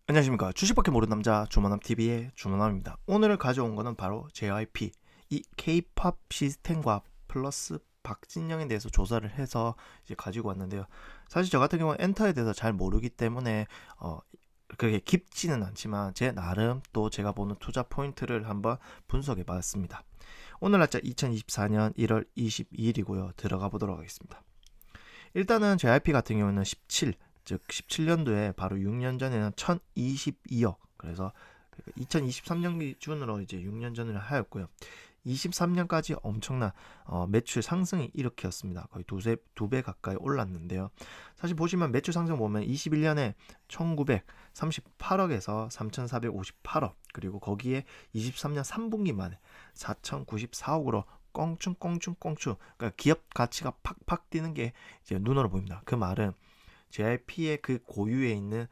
안녕하십니까. 주식밖에 모르는 남자 주머남TV의 주머남입니다. 오늘 가져온 거는 바로 JYP, 이 K-POP 시스템과 플러스 박진영에 대해서 조사를 해서 이제 가지고 왔는데요. 사실 저 같은 경우는 엔터에 대해서 잘 모르기 때문에 그렇게 깊지는 않지만 제 나름 또 제가 보는 투자 포인트를 한번 분석해 봤습니다. 오늘 날짜 2024년 1월 22일이고요. 들어가 보도록 하겠습니다. 일단은 JYP 같은 경우는 17, 즉 17년도에 바로 6년 전에는 1022억, 그래서 2023년 기준으로 이제 6년 전을 하였고요. 23년까지 엄청난 매출 상승이 일으켰습니다. 거의 두 배 가까이 올랐는데요. 사실 보시면 매출 상승 보면 21년에 1938억에서 3458억, 그리고 거기에 23년 3분기 만에 4094억으로 껑충, 그러니까 기업 가치가 팍팍 뛰는 게 이제 눈으로 보입니다. 그 말은 JYP의 그 고유에 있는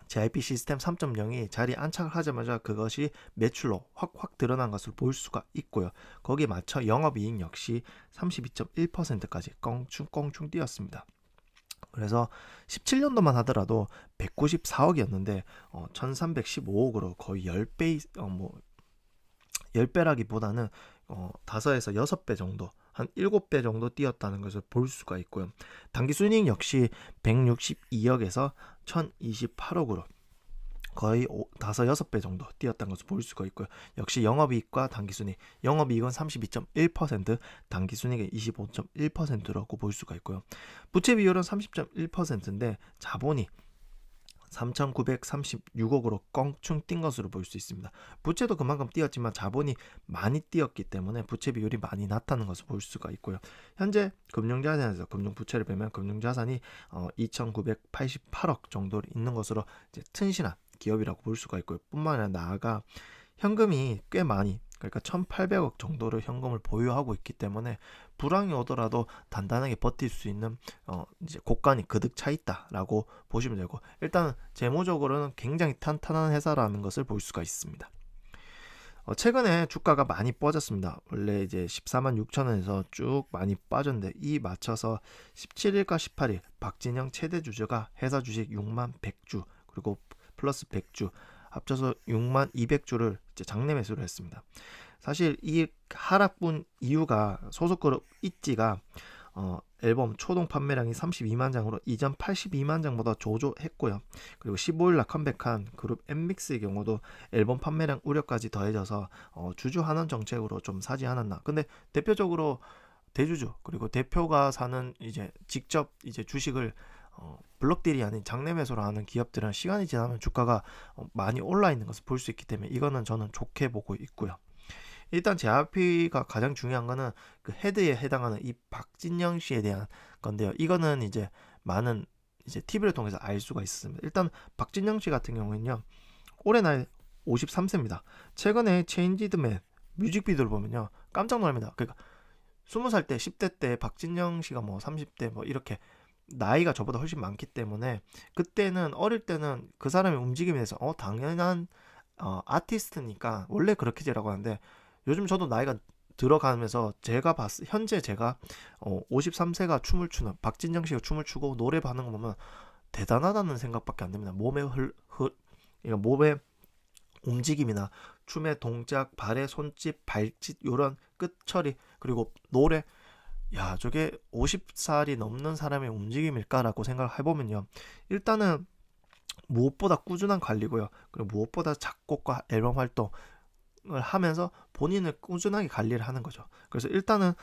JYP 시스템 3.0이 자리에 안착을 하자마자 그것이 매출로 확 드러난 것을 볼 수가 있고요. 거기에 맞춰 영업이익 역시 32.1%까지 껑충 뛰었습니다. 그래서 17년도만 하더라도 194억이었는데 1315억으로 거의 10배, 10배라기보다는 5에서 6배 정도, 한 7배 정도 뛰었다는 것을 볼 수가 있고요. 당기순이익 역시 162억에서 1028억으로 거의 5, 6배 정도 뛰었다는 것을 볼 수가 있고요. 역시 영업이익과 당기순이익, 영업이익은 32.1%, 당기순이익은 25.1%라고 볼 수가 있고요. 부채 비율은 30.1%인데 자본이 3,936억으로 껑충 뛴 것으로 볼 수 있습니다. 부채도 그만큼 뛰었지만 자본이 많이 뛰었기 때문에 부채 비율이 많이 낮다는 것을 볼 수가 있고요. 현재 금융자산에서 금융부채를 빼면 금융자산이 2,988억 정도 있는 것으로 이제 튼실한 기업이라고 볼 수가 있고요. 뿐만 아니라 나아가 현금이 꽤 많이, 그러니까 1,800억 정도를 현금을 보유하고 있기 때문에 불황이 오더라도 단단하게 버틸 수 있는 이제 고간이 그득 차 있다라고 보시면 되고, 일단 재무적으로는 굉장히 탄탄한 회사라는 것을 볼 수가 있습니다. 최근에 주가가 많이 빠졌습니다. 원래 이제 14만 6천 원에서 쭉 많이 빠졌는데 이 맞춰서 17일과 18일 박진영 최대 주주가 회사 주식 6만 100주 그리고 플러스 100주 합쳐서 6만 200주를 이제 장내 매수를 했습니다. 사실 이 하락분 이유가 소속그룹 있지가 앨범 초동 판매량이 32만 장으로 이전 82만 장보다 조조했고요. 그리고 15일날 컴백한 그룹 엠믹스의 경우도 앨범 판매량 우려까지 더해져서 주주 환원 정책으로 좀 사지 않았나. 근데 대표적으로 대주주 그리고 대표가 사는 이제 직접 이제 주식을 블록딜이 아닌 장내 매수로 하는 기업들은 시간이 지나면 주가가 많이 올라 있는 것을 볼 수 있기 때문에 이거는 저는 좋게 보고 있고요. 일단 JYP가 가장 중요한 거는 그 헤드에 해당하는 이 박진영 씨에 대한 건데요. 이거는 이제 많은 이제 TV를 통해서 알 수가 있습니다. 일단 박진영 씨 같은 경우는요. 올해 나이 53세입니다. 최근에 체인지드맨 뮤직비디오를 보면요. 깜짝 놀랍니다. 그러니까 20살 때 10대 때 박진영 씨가 뭐 30대 뭐 이렇게 나이가 저보다 훨씬 많기 때문에 그때는 어릴 때는 그 사람의 움직임에 대해서 당연한 아티스트니까 원래 그렇게 지라고 하는데, 요즘 저도 나이가 들어가면서 현재 제가 53세가 춤을 추는 박진영 씨가 춤을 추고 노래 하는 거 보면 대단하다는 생각밖에 안 듭니다. 그러니까 몸의 움직임이나 춤의 동작, 발의 손짓, 발짓, 요런 끝처리, 그리고 노래, 야, 저게 50살이 넘는 사람의 움직임일까라고 생각을 해보면요. 일단은 무엇보다 꾸준한 관리고요. 그리고 무엇보다 작곡과 앨범 활동을 하면서 본인을 꾸준하게 관리를 하는 거죠. 그래서 일단은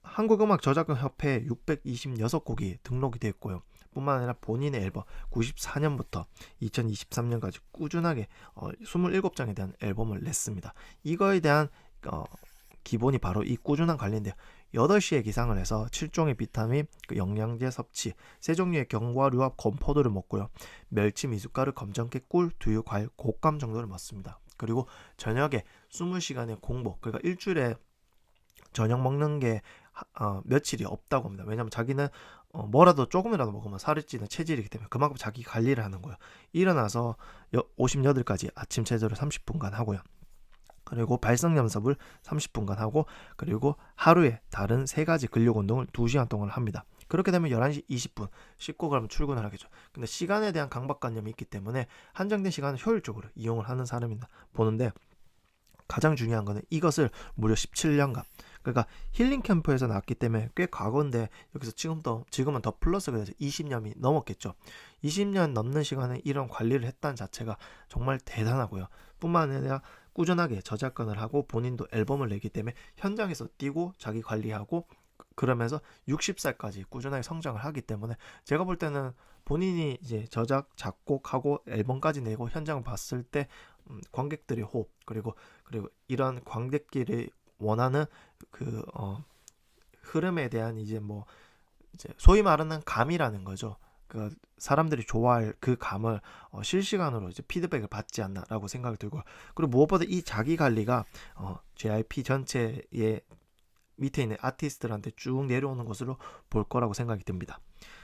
한국음악저작권협회에 626곡이 등록이 되어 있고요. 뿐만 아니라 본인의 앨범 94년부터 2023년까지 꾸준하게 27장에 대한 앨범을 냈습니다. 이거에 대한 기본이 바로 이 꾸준한 관리인데요. 8시에 기상을 해서 7종의 비타민, 영양제 섭취, 3종류의 견과류와 건포도를 먹고요. 멸치, 미숫가루, 검정깨, 꿀, 두유, 과일, 곶감 정도를 먹습니다. 그리고 저녁에 20시간의 공복, 그러니까 일주일에 저녁 먹는 게 며칠이 없다고 합니다. 왜냐면 자기는 뭐라도 조금이라도 먹으면 살이 찌는 체질이기 때문에 그만큼 자기 관리를 하는 거예요. 일어나서 58까지 아침 체조를 30분간 하고요. 그리고 발성 연습을 30분간 하고, 그리고 하루에 다른 3가지 근력 운동을 2시간 동안 합니다. 그렇게 되면 11시 20분 씻고 그러면 출근을 하겠죠. 근데 시간에 대한 강박관념이 있기 때문에 한정된 시간을 효율적으로 이용을 하는 사람이 보는데, 가장 중요한 거는 이것을 무려 17년간, 그러니까 힐링 캠프에서 나왔기 때문에 꽤 과거인데 여기서 지금은 더 플러스가 돼서 20년이 넘었겠죠. 20년 넘는 시간에 이런 관리를 했다는 자체가 정말 대단하고요. 뿐만 아니라 꾸준하게 저작권을 하고 본인도 앨범을 내기 때문에 현장에서 뛰고 자기 관리하고 그러면서 60살까지 꾸준하게 성장을 하기 때문에, 제가 볼 때는 본인이 이제 저작, 작곡하고 앨범까지 내고 현장을 봤을 때 관객들의 호흡, 그리고 이런 관객들이 원하는 그 흐름에 대한 이제 뭐 이제 소위 말하는 감이라는 거죠. 그 사람들이 좋아할 그 감을 실시간으로 이제 피드백을 받지 않나라고 생각이 들고, 그리고 무엇보다 이 자기 관리가 JYP 전체의 밑에 있는 아티스트들한테 쭉 내려오는 것으로 볼 거라고 생각이 듭니다.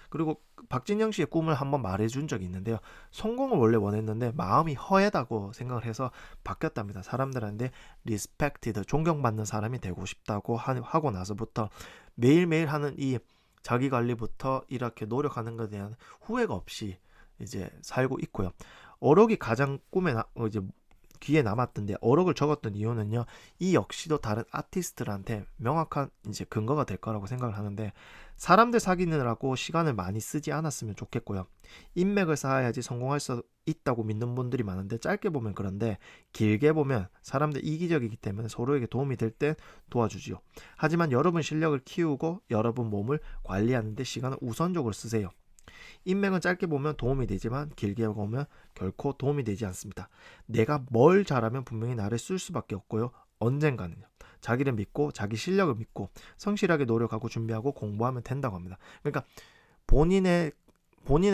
그리고 박진영 씨의 꿈을 한번 말해준 적이 있는데요. 성공을 원래 원했는데 마음이 허해다고 생각을 해서 바뀌었답니다. 사람들한테 리스펙티드, 존경받는 사람이 되고 싶다고 하고 나서부터 매일매일 하는 이 자기 관리부터 이렇게 노력하는 것에 대한 후회가 없이 이제 살고 있고요. 어록이 가장 이제 귀에 남았던데, 어록을 적었던 이유는요, 이 역시도 다른 아티스트들한테 명확한 이제 근거가 될 거라고 생각을 하는데, 사람들 사귀느라고 시간을 많이 쓰지 않았으면 좋겠고요. 인맥을 쌓아야지 성공할 수 있다고 믿는 분들이 많은데, 짧게 보면 그런데 길게 보면 사람들 이기적이기 때문에 서로에게 도움이 될 땐 도와주지요. 하지만 여러분 실력을 키우고 여러분 몸을 관리하는 데 시간을 우선적으로 쓰세요. 인맥은 짧게 보면 도움이 되지만 길게 보면 결코 도움이 되지 않습니다. 내가 뭘 잘하면 분명히 나를 쓸 수밖에 없고요. 언젠가는요. 자기를 믿고 자기 실력을 믿고 성실하게 노력하고 준비하고 공부하면 된다고 합니다. 그러니까 본인을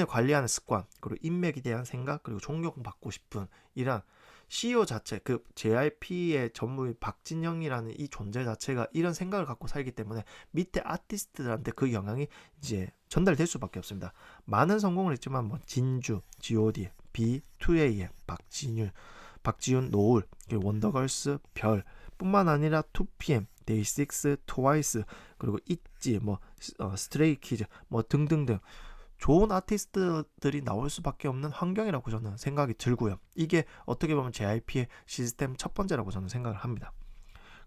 관리하는 습관, 그리고 인맥에 대한 생각, 그리고 존경받고 싶은 이런 CEO 자체, 그 JYP의 전무인 박진영이라는 이 존재 자체가 이런 생각을 갖고 살기 때문에 밑에 아티스트들한테 그 영향이 이제 전달될 수밖에 없습니다. 많은 성공을 했지만 뭐 진주, G.O.D, B, 2AM, 박지윤, 노을, 원더걸스, 별 뿐만 아니라 2PM, 데이식스, 트와이스, 그리고 있지, 뭐 스트레이키즈, 뭐 등등등 좋은 아티스트들이 나올 수밖에 없는 환경이라고 저는 생각이 들고요. 이게 어떻게 보면 JYP의 시스템 첫 번째라고 저는 생각을 합니다.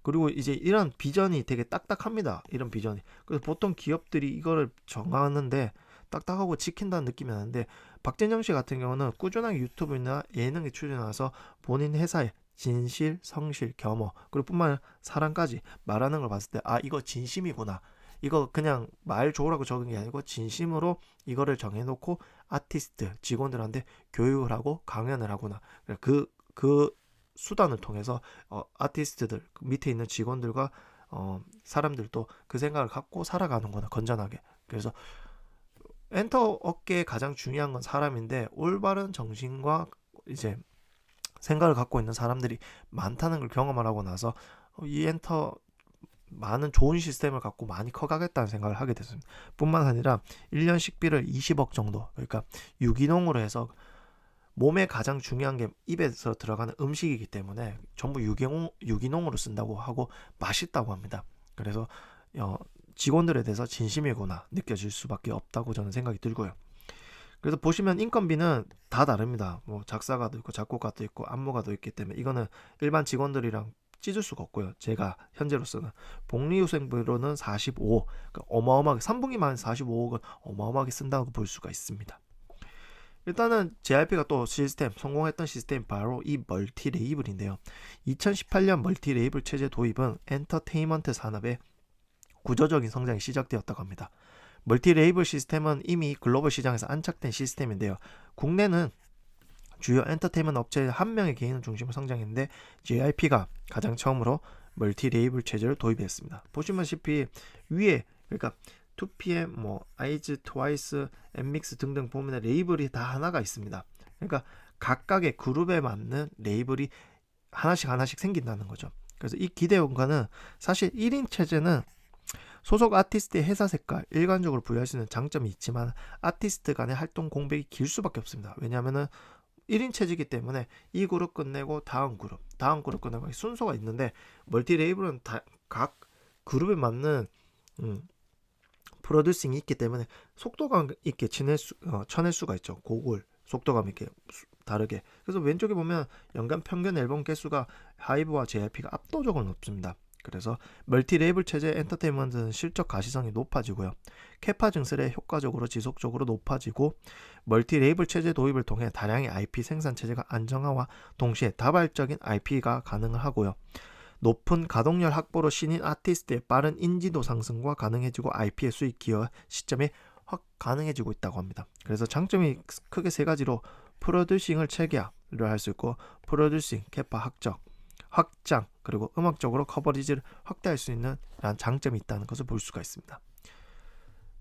그리고 이제 이런 비전이 되게 딱딱합니다. 이런 비전이. 그래서 보통 기업들이 이거를 정하는데 딱딱하고 지킨다는 느낌이 나는데, 박진영 씨 같은 경우는 꾸준하게 유튜브나 예능에 출연해서 본인 회사에 진실, 성실, 겸허, 그리고 뿐만 아니라 사랑까지 말하는 걸 봤을 때, 아, 이거 진심이구나. 이거 그냥 말 좋으라고 적은 게 아니고 진심으로 이거를 정해놓고 아티스트, 직원들한테 교육을 하고 강연을 하구나. 그 수단을 통해서 아티스트들, 밑에 있는 직원들과 사람들도 그 생각을 갖고 살아가는구나, 건전하게. 그래서 엔터 업계에 가장 중요한 건 사람인데, 올바른 정신과 이제 생각을 갖고 있는 사람들이 많다는 걸 경험을 하고 나서 이 엔터 많은 좋은 시스템을 갖고 많이 커가겠다는 생각을 하게 됐습니다. 뿐만 아니라 1년 식비를 20억 정도, 그러니까 유기농으로 해서 몸에 가장 중요한 게 입에서 들어가는 음식이기 때문에 전부 유기농으로 쓴다고 하고 맛있다고 합니다. 그래서 직원들에 대해서 진심이구나 느껴질 수밖에 없다고 저는 생각이 들고요. 그래서 보시면 인건비는 다 다릅니다. 뭐 작사가도 있고 작곡가도 있고 안무가도 있기 때문에 이거는 일반 직원들이랑 찢을 수가 없고요. 제가 현재로서는 복리후생비로는 45억, 그러니까 어마어마하게 3분기만 45억은 어마어마하게 쓴다고 볼 수가 있습니다. 일단은 JYP가 또 성공했던 시스템이 바로 이 멀티 레이블인데요. 2018년 멀티 레이블 체제 도입은 엔터테인먼트 산업의 구조적인 성장이 시작되었다고 합니다. 멀티 레이블 시스템은 이미 글로벌 시장에서 안착된 시스템인데요. 국내는 주요 엔터테인먼트 업체 한 명의 개인을 중심으로 성장했는데, JYP가 가장 처음으로 멀티 레이블 체제를 도입했습니다. 보시면시피 위에, 그러니까 2PM, 뭐 아이즈, 트와이스, 엠믹스 등등 보면 레이블이 다 하나가 있습니다. 그러니까 각각의 그룹에 맞는 레이블이 하나씩 생긴다는 거죠. 그래서 이 기대원가는 사실 1인 체제는 소속 아티스트의 회사 색깔, 일관적으로 부여할 수 있는 장점이 있지만 아티스트 간의 활동 공백이 길 수밖에 없습니다. 왜냐하면은 1인 체제이기 때문에 이 그룹 끝내고 다음 그룹 끝내고 순서가 있는데, 멀티 레이블은 각 그룹에 맞는 프로듀싱이 있기 때문에 속도감 있게 쳐낼 수가 있죠. 곡을 속도감 있게 다르게. 그래서 왼쪽에 보면 연간 평균 앨범 개수가 하이브와 JYP가 압도적으로 높습니다. 그래서 멀티 레이블 체제 엔터테인먼트는 실적 가시성이 높아지고요. 캐파 증설에 효과적으로 지속적으로 높아지고, 멀티 레이블 체제 도입을 통해 다량의 IP 생산 체제가 안정화와 동시에 다발적인 IP가 가능을 하고요. 높은 가동률 확보로 신인 아티스트의 빠른 인지도 상승과 가능해지고 IP의 수익 기여 시점이 확 가능해지고 있다고 합니다. 그래서 장점이 크게 세 가지로 프로듀싱을 체계화를 할 수 있고, 프로듀싱, 캐파 확장, 그리고 음악적으로 커버리지를 확대할 수 있는 장점이 있다는 것을 볼 수가 있습니다.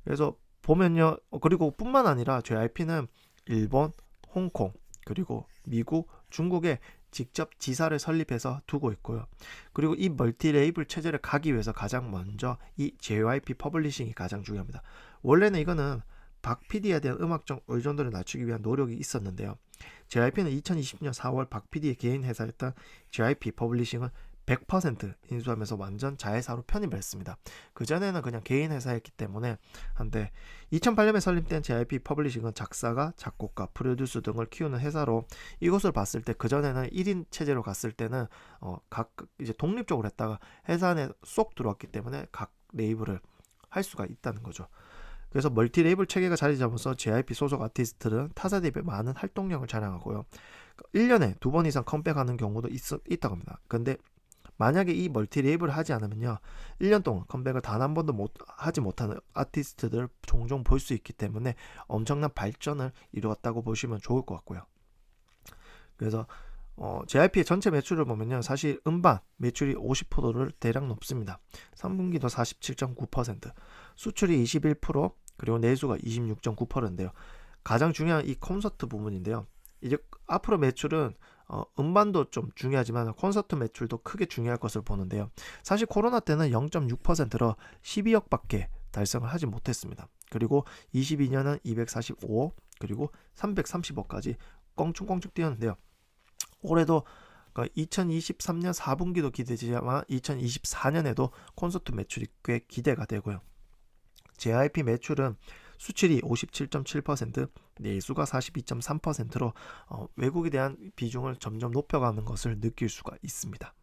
그래서 보면요, 그리고 뿐만 아니라 JYP는 일본, 홍콩, 그리고 미국, 중국에 직접 지사를 설립해서 두고 있고요. 그리고 이 멀티 레이블 체제를 가기 위해서 가장 먼저 이 JYP 퍼블리싱이 가장 중요합니다. 원래는 이거는 박 PD에 대한 음악적 의존도를 낮추기 위한 노력이 있었는데요. JYP는 2020년 4월 박 PD의 개인 회사였던 JYP 퍼블리싱을 100% 인수하면서 완전 자회사로 편입을 했습니다. 그전에는 그냥 개인 회사였기 때문에 한데, 2008년에 설립된 JYP 퍼블리싱은 작사가, 작곡가, 프로듀스 등을 키우는 회사로, 이것을 봤을 때 그전에는 1인 체제로 갔을 때는 각 이제 독립적으로 했다가 회사 안에 쏙 들어왔기 때문에 각 레이블을 할 수가 있다는 거죠. 그래서 멀티 레이블 체계가 자리 잡아서 JYP 소속 아티스트들은 타사 대비 많은 활동량을 자랑하고요. 1년에 2번 이상 컴백하는 경우도 있다고 합니다. 근데 만약에 이 멀티 레이블을 하지 않으면요, 1년 동안 컴백을 단 한 번도 하지 못하는 아티스트들을 종종 볼 수 있기 때문에 엄청난 발전을 이루었다고 보시면 좋을 것 같고요. 그래서 JYP의 전체 매출을 보면요, 사실 음반 매출이 50%를 대략 넘습니다. 3분기도 47.9%, 수출이 21%, 그리고 내수가 26.9%인데요. 가장 중요한 이 콘서트 부분인데요. 이제 앞으로 매출은 음반도 좀 중요하지만 콘서트 매출도 크게 중요할 것을 보는데요. 사실 코로나 때는 0.6%로 12억밖에 달성을 하지 못했습니다. 그리고 22년은 245억, 그리고 330억까지 껑충껑충 뛰었는데요. 올해도 2023년 4분기도 기대되지만 2024년에도 콘서트 매출이 꽤 기대가 되고요. JYP 매출은 수출이 57.7%, 내수가 42.3%로 외국에 대한 비중을 점점 높여가는 것을 느낄 수가 있습니다.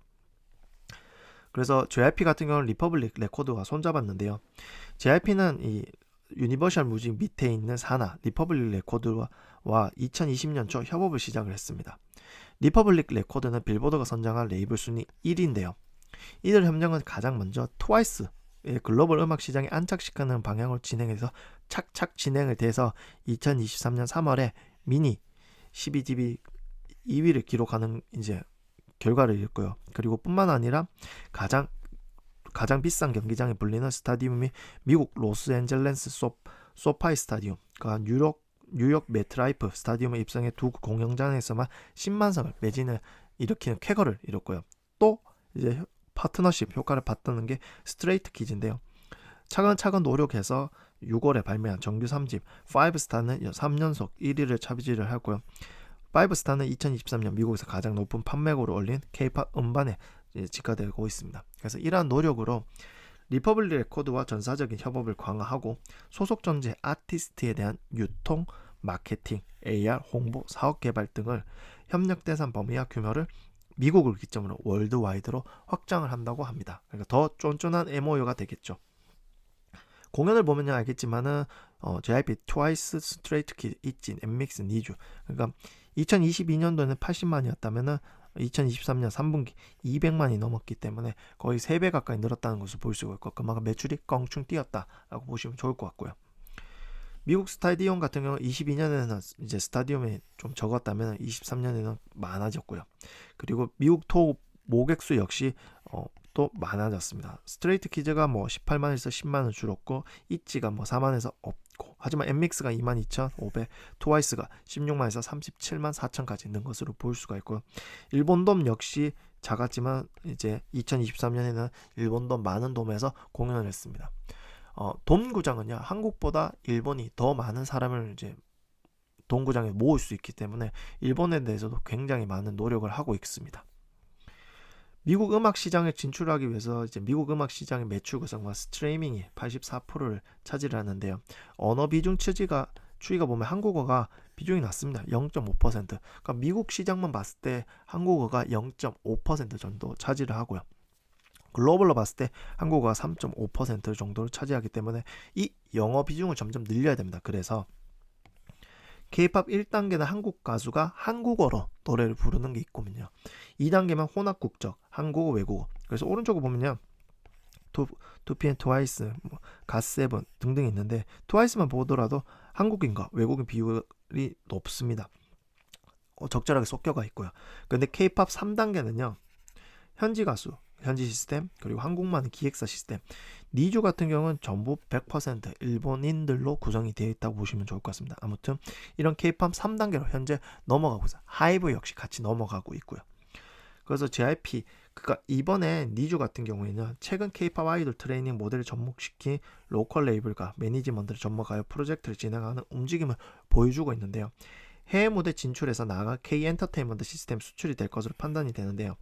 그래서 JYP 같은 경우는 리퍼블릭 레코드와 손잡았는데요. JYP는 이 유니버셜 뮤직 밑에 있는 사나 리퍼블릭 레코드와 2020년 초 협업을 시작을 했습니다. 리퍼블릭 레코드는 빌보드가 선정한 레이블 순위 1위인데요. 이들 협력은 가장 먼저 트와이스의 글로벌 음악 시장에 안착시키는 방향으로 진행해서 착착 진행을 돼서 2023년 3월에 미니 12GB 2위를 기록하는 이제 결과를 읽고요. 그리고 뿐만 아니라 가장 비싼 경기장에 불리는 스타디움이 미국 로스앤젤레스 소파이 스타디움, 그러니까 뉴욕 매트라이프 스타디움에 입성해 두 공연장에서만 10만 성을 매진을 일으키는 쾌거를 이뤘고요. 또 이제 파트너십 효과를 봤다는 게 스트레이트 키즈인데요. 차근차근 노력해서 6월에 발매한 정규 3집 5스타는 3연속 1위를 차지를 하고요. 5스타는 2023년 미국에서 가장 높은 판매고를 올린 K-팝 음반에 집계되고 있습니다. 그래서 이러한 노력으로 리퍼블릭 레코드와 전사적인 협업을 강화하고 소속 존재 아티스트에 대한 유통, 마케팅, AR, 홍보, 사업 개발 등을 협력 대상 범위와 규모를 미국을 기점으로 월드와이드로 확장을 한다고 합니다. 그러니까 더 쫀쫀한 MOU가 되겠죠. 공연을 보면 알겠지만은 JYP, 트와이스, 스트레이트 키즈, 있진, 엠믹스, 니쥬, 그러니까 2022년도에는 80만이었다면은 2023년 3분기 200만이 넘었기 때문에 거의 3배 가까이 늘었다는 것을 볼 수가 있고, 그만큼 매출이 껑충 뛰었다라고 보시면 좋을 것 같고요. 미국 스타디움 같은 경우 22년에는 이제 스타디움이 좀 적었다면 23년에는 많아졌고요. 그리고 미국 토 모객수 역시 또 많아졌습니다. 스트레이트 키즈가 뭐 18만에서 10만을 줄었고, 있지가 뭐 4만에서 없고, 하지만 엠믹스가 22,500, 트와이스가 16만에서 37만 4천까지 는 것으로 볼 수가 있고, 일본돔 역시 작았지만 이제 2023년에는 일본돔 많은 돔에서 공연을 했습니다. 돔구장은요, 한국보다 일본이 더 많은 사람을 이제 돔구장에 모을 수 있기 때문에 일본에 대해서도 굉장히 많은 노력을 하고 있습니다. 미국 음악 시장에 진출하기 위해서 이제 미국 음악 시장의 매출 구성과 스트리밍이 84%를 차지를 하는데요. 언어 비중 추이가 보면 한국어가 비중이 낮습니다. 0.5%. 그러니까 미국 시장만 봤을 때 한국어가 0.5% 정도 차지를 하고요. 글로벌로 봤을 때 한국어가 3.5% 정도를 차지하기 때문에 이 영어 비중을 점점 늘려야 됩니다. 그래서 K-팝 1단계는 한국 가수가 한국어로 노래를 부르는 게 있거든요. 2단계만 혼합 국적, 한국어, 외국어. 그래서 오른쪽을 보면요. 2PM, 트와이스, 갓세븐 등등 있는데 트와이스만 보더라도 한국인과 외국인 비율이 높습니다. 적절하게 섞여가 있고요. 근데 K-팝 3단계는요. 현지 가수, 현지 시스템, 그리고 한국만의 기획사 시스템. 니주 같은 경우는 전부 100% 일본인들로 구성이 되어 있다고 보시면 좋을 것 같습니다. 아무튼 이런 K-팝 3단계로 현재 넘어가고 있어요. 하이브 역시 같이 넘어가고 있고요. 그래서 JYP, 그러니까 이번에 니주 같은 경우에는 최근 K-팝 아이돌 트레이닝 모델을 접목시킨 로컬 레이블과 매니지먼트를 접목하여 프로젝트를 진행하는 움직임을 보여주고 있는데요. 해외 무대 진출에서 나아가 K-엔터테인먼트 시스템 수출이 될 것으로 판단이 되는데요.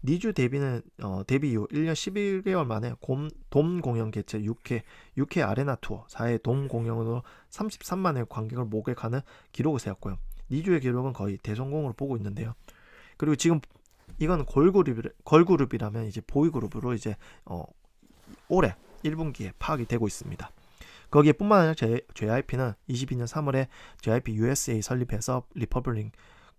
니주 데뷔는 데뷔 이후 1년 11개월 만에 돔 공연 개최 6회 아레나 투어 4회 돔 공연으로 33만의 관객을 목격하는 기록을 세웠고요. 니주의 기록은 거의 대성공으로 보고 있는데요. 그리고 지금 이건 걸그룹이라면 이제 보이그룹으로 이제 올해 1분기에 파악이 되고 있습니다. 거기에 뿐만 아니라 JYP는 22년 3월에 JYP USA 설립해서 리퍼블릭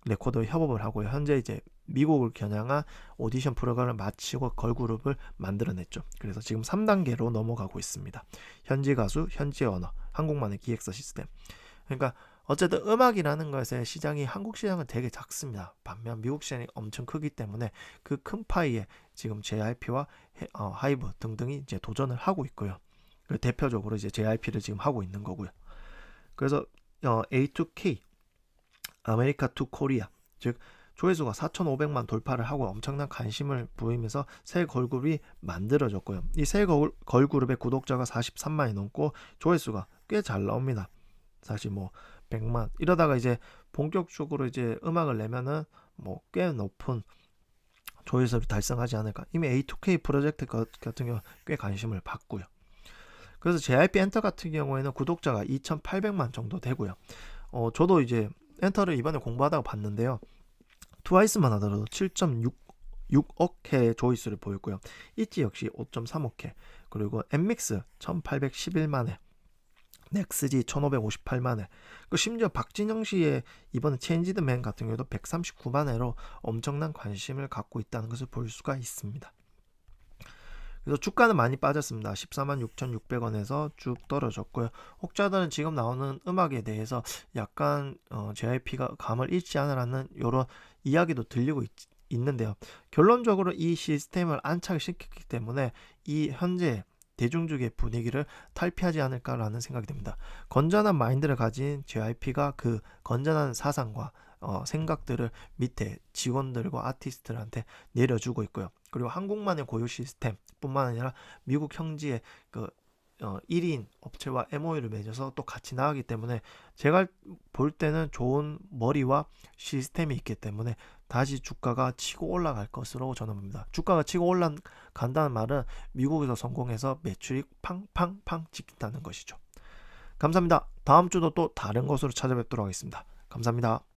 레코더 협업을 하고요. 현재 이제 미국을 겨냥한 오디션 프로그램을 마치고 걸그룹을 만들어냈죠. 그래서 지금 3단계로 넘어가고 있습니다. 현지 가수, 현지 언어, 한국만의 기획사 시스템. 그러니까 어쨌든 음악이라는 것의 시장이 한국 시장은 되게 작습니다. 반면 미국 시장이 엄청 크기 때문에 그 큰 파이에 지금 JYP와 하이브 등등이 이제 도전을 하고 있고요. 대표적으로 이제 JYP를 지금 하고 있는 거고요. 그래서 A2K 아메리카 투 코리아, 즉 조회수가 4,500만 돌파를 하고 엄청난 관심을 보이면서 새 걸그룹이 만들어졌고요. 이 새 걸그룹의 구독자가 43만이 넘고 조회수가 꽤 잘 나옵니다. 사실 뭐 100만 이러다가 이제 본격적으로 이제 음악을 내면은 뭐 꽤 높은 조회수를 달성하지 않을까. 이미 A2K 프로젝트 같은 경우 꽤 관심을 받고요. 그래서 JYP 엔터 같은 경우에는 구독자가 2,800만 정도 되고요. 저도 이제 엔터를 이번에 공부하다가 봤는데요. 트와이스만 하더라도 7.6억 회 조회수를 보였고요. 있지 역시 5.3억 회, 그리고 엠믹스 1811만 회, 넥스지 1558만 회, 그 심지어 박진영 씨의 이번 체인지드맨 같은 경우도 139만 회로 엄청난 관심을 갖고 있다는 것을 볼 수가 있습니다. 그래서 주가는 많이 빠졌습니다. 14만 6,600원에서 쭉 떨어졌고요. 혹자들은 지금 나오는 음악에 대해서 약간 JYP가 감을 잃지 않으라는 이런 이야기도 들리고 있는데요. 결론적으로 이 시스템을 안착시켰기 때문에 이 현재 대중적의 분위기를 탈피하지 않을까라는 생각이 듭니다. 건전한 마인드를 가진 JYP가 그 건전한 사상과 생각들을 밑에 직원들과 아티스트들한테 내려주고 있고요. 그리고 한국만의 고유 시스템 뿐만 아니라 미국 형지의 그 1인 업체와 MOU를 맺어서 또 같이 나가기 때문에 제가 볼 때는 좋은 머리와 시스템이 있기 때문에 다시 주가가 치고 올라갈 것으로 저는 봅니다. 주가가 치고 올라간다는 말은 미국에서 성공해서 매출이 팡팡팡 찍힌다는 것이죠. 감사합니다. 다음 주도 또 다른 것으로 찾아뵙도록 하겠습니다. 감사합니다.